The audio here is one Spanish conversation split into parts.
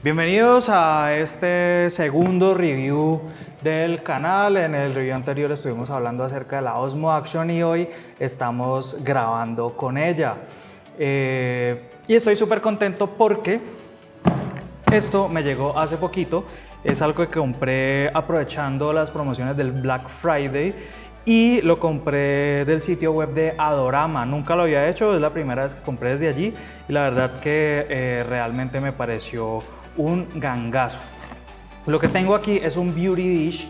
Bienvenidos a este segundo review del canal. En el review anterior estuvimos hablando acerca de la Osmo Action y hoy estamos grabando con ella. Y estoy súper contento porque esto me llegó hace poquito. Es algo que compré aprovechando las promociones del Black Friday y lo compré del sitio web de Adorama. Nunca lo había hecho, es la primera vez que compré desde allí y la verdad que realmente me pareció un gangazo. Lo que tengo aquí es un Beauty Dish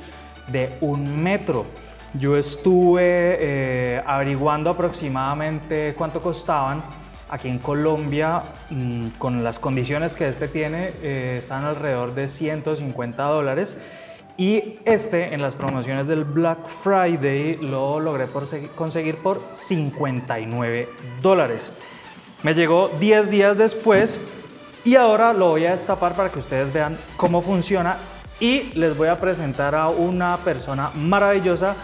de 1 metro. Yo estuve averiguando aproximadamente cuánto costaban. Aquí en Colombia, con las condiciones que este tiene, están alrededor de $150. Y en las promociones del Black Friday, lo logré conseguir por $59. Me llegó 10 días después y ahora lo voy a destapar para que ustedes vean cómo funciona y les voy a presentar a una persona maravillosa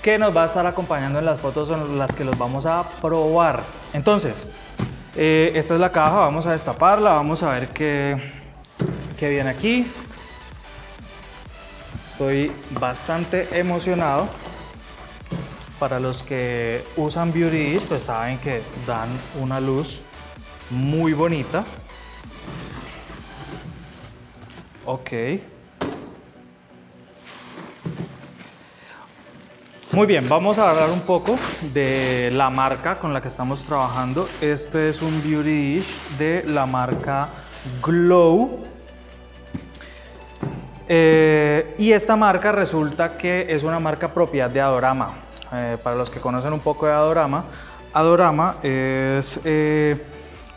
que nos va a estar acompañando en las fotos en las que los vamos a probar. Entonces, esta es la caja, vamos a destaparla, vamos a ver qué viene aquí. Estoy bastante emocionado. Para los que usan Beauty Dish, pues saben que dan una luz muy bonita. Ok. Muy bien, vamos a hablar un poco de la marca con la que estamos trabajando. Este es un Beauty Dish de la marca Glow. Y esta marca resulta que es una marca propiedad de Adorama. Para los que conocen un poco de Adorama, Adorama es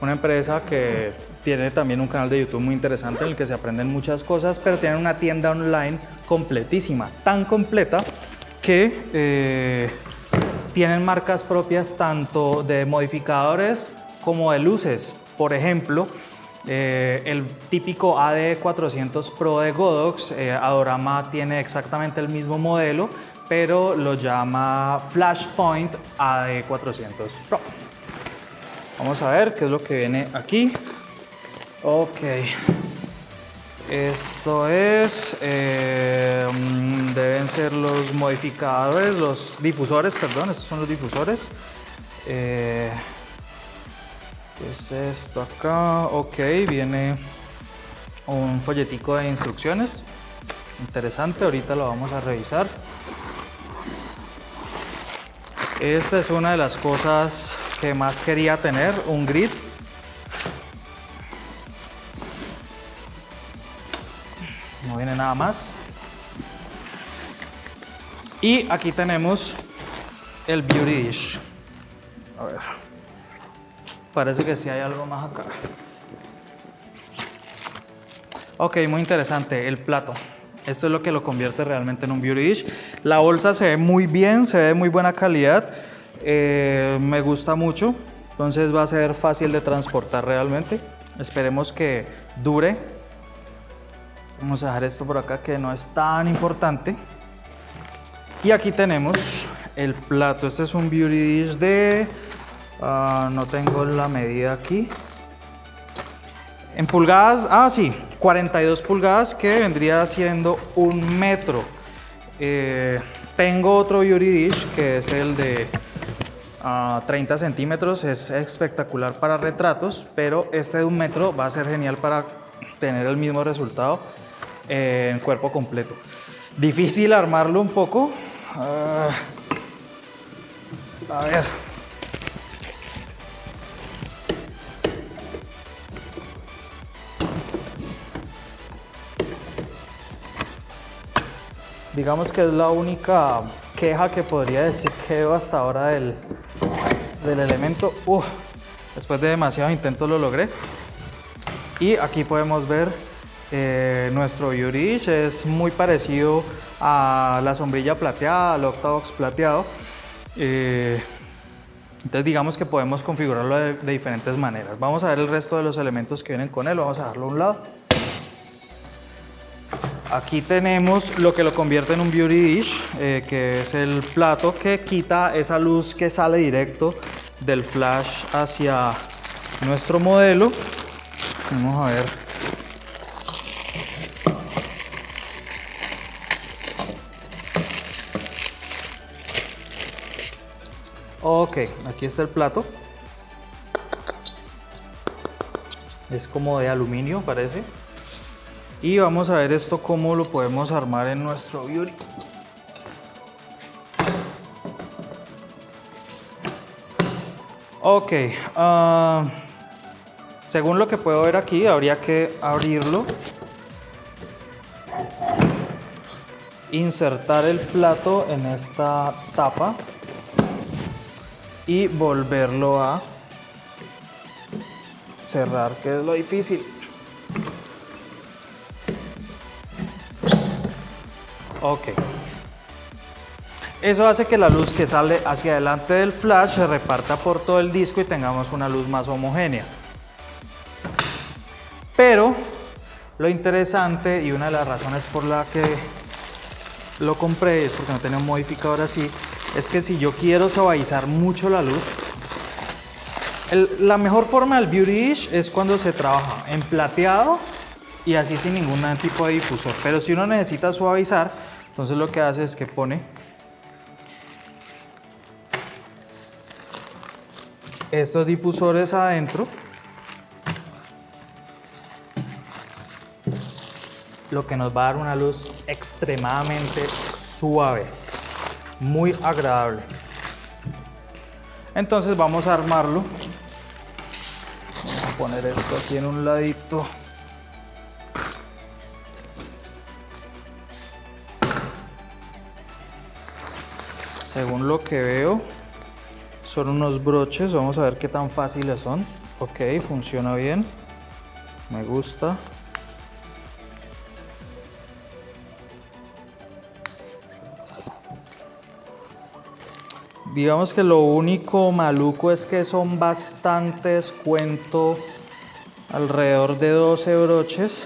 una empresa que tiene también un canal de YouTube muy interesante en el que se aprenden muchas cosas, pero tienen una tienda online completísima, tan completa que tienen marcas propias tanto de modificadores como de luces. Por ejemplo, el típico AD400 Pro de Godox, Adorama tiene exactamente el mismo modelo, pero lo llama Flashpoint AD400 Pro. Vamos a ver qué es lo que viene aquí. Ok, esto es, deben ser los modificadores, los difusores, perdón, estos son los difusores. ¿Qué es esto acá? Ok, viene un folletico de instrucciones. Interesante, ahorita lo vamos a revisar. Esta es una de las cosas que más quería tener, un grid. No viene nada más. Y aquí tenemos el Beauty Dish. A ver. Parece que sí hay algo más acá. Ok, muy interesante, el plato. Esto es lo que lo convierte realmente en un Beauty Dish. La bolsa se ve muy bien, se ve de muy buena calidad. Me gusta mucho, entonces va a ser fácil de transportar realmente. Esperemos que dure. Vamos a dejar esto por acá que no es tan importante. Y aquí tenemos el plato. Este es un Beauty Dish de... no tengo la medida aquí. En pulgadas, sí, 42 pulgadas, que vendría siendo 1 metro. Tengo otro Beauty Dish que es el de 30 centímetros. Es espectacular para retratos, pero este de 1 metro va a ser genial para tener el mismo resultado en cuerpo completo. Difícil armarlo un poco. A ver. Digamos que es la única queja que podría decir que veo hasta ahora del elemento. Después de demasiados intentos lo logré. Y aquí podemos ver nuestro Beauty Dish. Es muy parecido a la sombrilla plateada, al Octavox plateado. Entonces digamos que podemos configurarlo de diferentes maneras. Vamos a ver el resto de los elementos que vienen con él. Vamos a dejarlo a un lado. Aquí tenemos lo que lo convierte en un Beauty Dish, que es el plato que quita esa luz que sale directo del flash hacia nuestro modelo. Vamos a ver Ok, aquí está el plato. Es como de aluminio, parece. Y vamos a ver esto cómo lo podemos armar en nuestro Beauty. Ok, según lo que puedo ver aquí, habría que abrirlo, insertar el plato en esta tapa y volverlo a cerrar, que es lo difícil. Ok. Eso hace que la luz que sale hacia adelante del flash se reparta por todo el disco y tengamos una luz más homogénea. Pero lo interesante y una de las razones por la que lo compré es porque no tenía un modificador así, es que si yo quiero suavizar mucho la luz, la mejor forma del Beauty Dish es cuando se trabaja en plateado y así sin ningún tipo de difusor. Pero si uno necesita suavizar, entonces lo que hace es que pone estos difusores adentro, lo que nos va a dar una luz extremadamente suave, muy agradable. Entonces vamos a armarlo. Vamos a poner esto aquí en un ladito. Según lo que veo, son unos broches. Vamos a ver qué tan fáciles son. Ok, funciona bien. Me gusta. Digamos que lo único maluco es que son bastantes, cuento alrededor de 12 broches,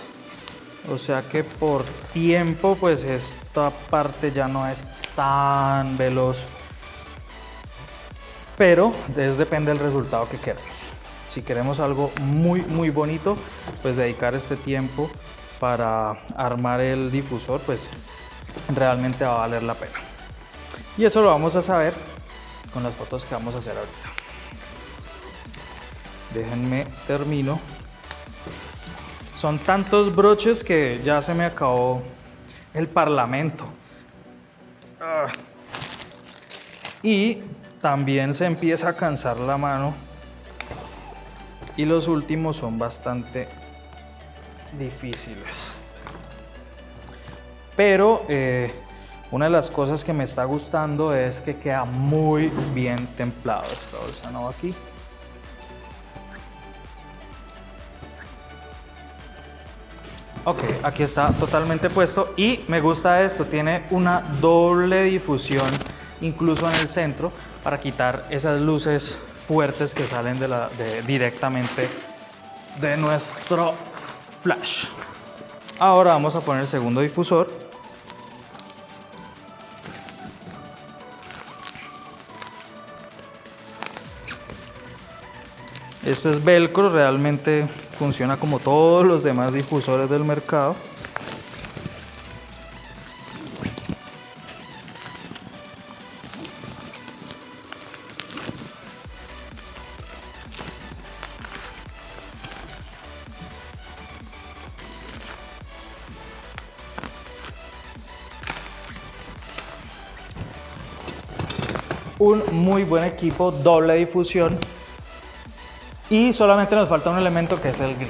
o sea que por tiempo pues esta parte ya no es tan veloz, pero depende del resultado que queramos. Si queremos algo muy bonito, pues dedicar este tiempo para armar el difusor pues realmente va a valer la pena, y eso lo vamos a saber con las fotos que vamos a hacer ahorita. Déjenme termino. Son tantos broches que ya se me acabó el parlamento. Y también se empieza a cansar la mano. Y los últimos son bastante difíciles. Pero una de las cosas que me está gustando es que queda muy bien templado. Esta bolsa no va aquí. Ok, aquí está totalmente puesto y me gusta esto, tiene una doble difusión incluso en el centro para quitar esas luces fuertes que salen directamente de nuestro flash. Ahora vamos a poner el segundo difusor. Esto es velcro, realmente funciona como todos los demás difusores del mercado. Un muy buen equipo, doble difusión. Y solamente nos falta un elemento que es el grip.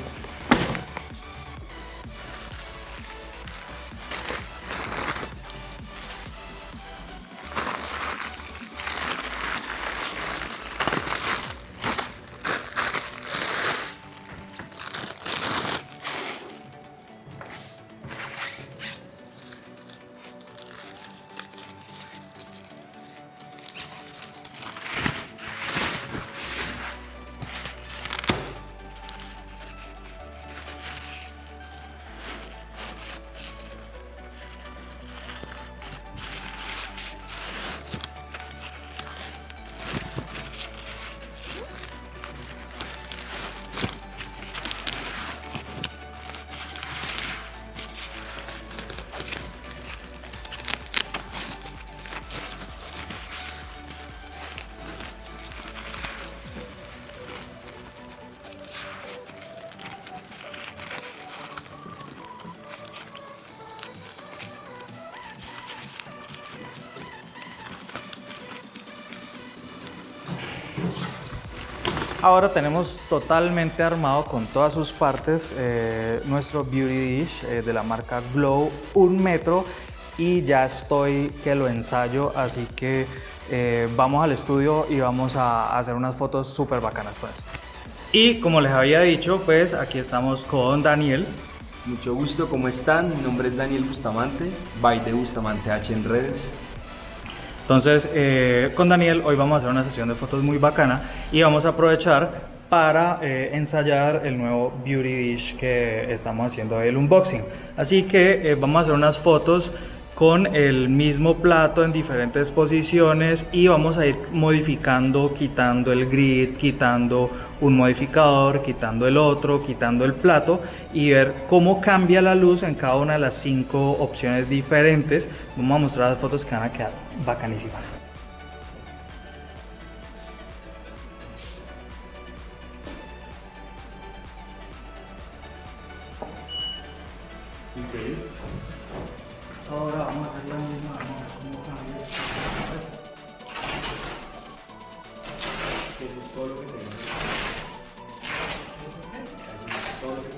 ahora tenemos totalmente armado con todas sus partes nuestro Beauty Dish de la marca Glow 1 metro y ya estoy que lo ensayo, así que vamos al estudio y vamos a hacer unas fotos súper bacanas con esto. Y como les había dicho, pues aquí estamos con Daniel. Mucho gusto, ¿cómo están? Mi nombre es Daniel Bustamante, by de Bustamante H en redes. Entonces, con Daniel hoy vamos a hacer una sesión de fotos muy bacana y vamos a aprovechar para ensayar el nuevo Beauty Dish que estamos haciendo el unboxing. Así que vamos a hacer unas fotos con el mismo plato en diferentes posiciones y vamos a ir modificando, quitando el grid, quitando un modificador, quitando el otro, quitando el plato y ver cómo cambia la luz en cada una de las 5 opciones diferentes. Vamos a mostrar las fotos que van a quedar bacanísimas. Okay. Ahora vamos a hacer la misma, vamos a ver cómo cambia. Eso es todo lo que tenemos. Eso es todo lo que